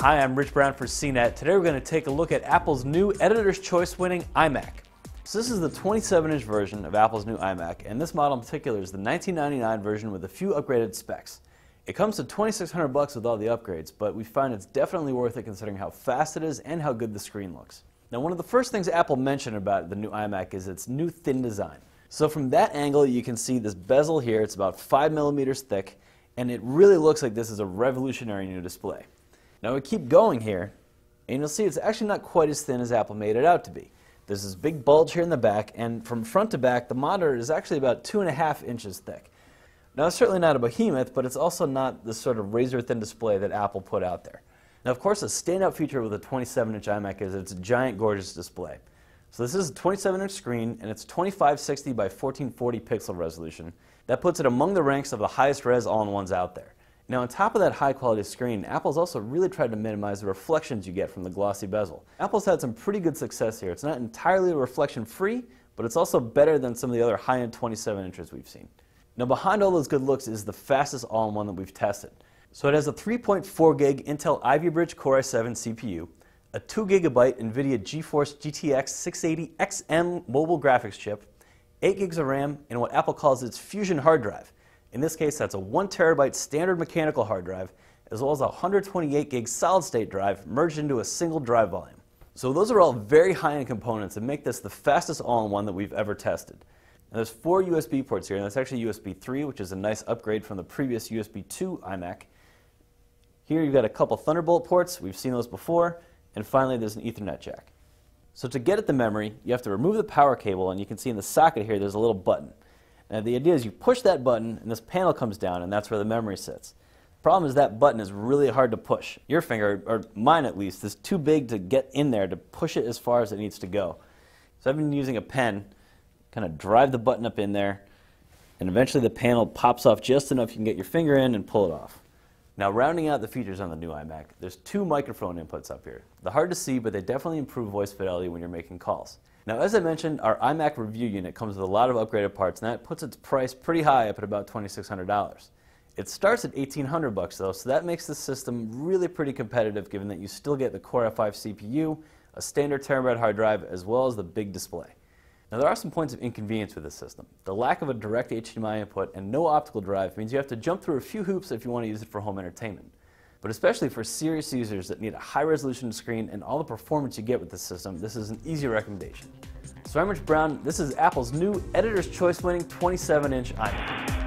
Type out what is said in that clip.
Hi, I'm Rich Brown for CNET. Today we're going to take a look at Apple's new Editor's Choice winning iMac. So this is the 27-inch version of Apple's new iMac, and this model in particular is the 1999 version with a few upgraded specs. It comes to $2,600 with all the upgrades, but we find it's definitely worth it considering how fast it is and how good the screen looks. Now, one of the first things Apple mentioned about the new iMac is its new thin design. So from that angle, you can see this bezel here. It's about 5 millimeters thick, and it really looks like this is a revolutionary new display. Now we keep going here, and you'll see it's actually not quite as thin as Apple made it out to be. There's this big bulge here in the back, and from front to back, the monitor is actually about 2.5 inches thick. Now it's certainly not a behemoth, but it's also not the sort of razor-thin display that Apple put out there. Now, of course, a standout feature with a 27-inch iMac is its giant, gorgeous display. So this is a 27-inch screen, and it's 2560 by 1440 pixel resolution. That puts it among the ranks of the highest res all-in-ones out there. Now, on top of that high-quality screen, Apple's also really tried to minimize the reflections you get from the glossy bezel. Apple's had some pretty good success here. It's not entirely reflection-free, but it's also better than some of the other high-end 27-inches we've seen. Now, behind all those good looks is the fastest all-in-one that we've tested. So it has a 3.4 gig Intel Ivy Bridge Core i7 CPU, a 2 gigabyte NVIDIA GeForce GTX 680 XM mobile graphics chip, 8 gigs of RAM, and what Apple calls its Fusion hard drive. In this case, that's a 1 terabyte standard mechanical hard drive, as well as a 128 gig solid-state drive merged into a single drive volume. So those are all very high-end components that make this the fastest all-in-one that we've ever tested. And there's 4 USB ports here, and that's actually USB 3, which is a nice upgrade from the previous USB 2 iMac. Here you've got a couple Thunderbolt ports, we've seen those before, and finally there's an Ethernet jack. So to get at the memory, you have to remove the power cable, and you can see in the socket here there's a little button. Now the idea is you push that button and this panel comes down, and that's where the memory sits. The problem is that button is really hard to push. Your finger, or mine at least, is too big to get in there to push it as far as it needs to go. So I've been using a pen, kind of drive the button up in there, and eventually the panel pops off just enough you can get your finger in and pull it off. Now, rounding out the features on the new iMac, there's 2 microphone inputs up here. They're hard to see, but they definitely improve voice fidelity when you're making calls. Now, as I mentioned, our iMac review unit comes with a lot of upgraded parts, and that puts its price pretty high, up at about $2,600. It starts at $1,800 though, so that makes the system really pretty competitive, given that you still get the Core i5 CPU, a standard terabyte hard drive, as well as the big display. Now, there are some points of inconvenience with this system. The lack of a direct HDMI input and no optical drive means you have to jump through a few hoops if you want to use it for home entertainment. But especially for serious users that need a high-resolution screen and all the performance you get with this system, this is an easy recommendation. So I'm Rich Brown. This is Apple's new Editor's Choice winning 27-inch iMac.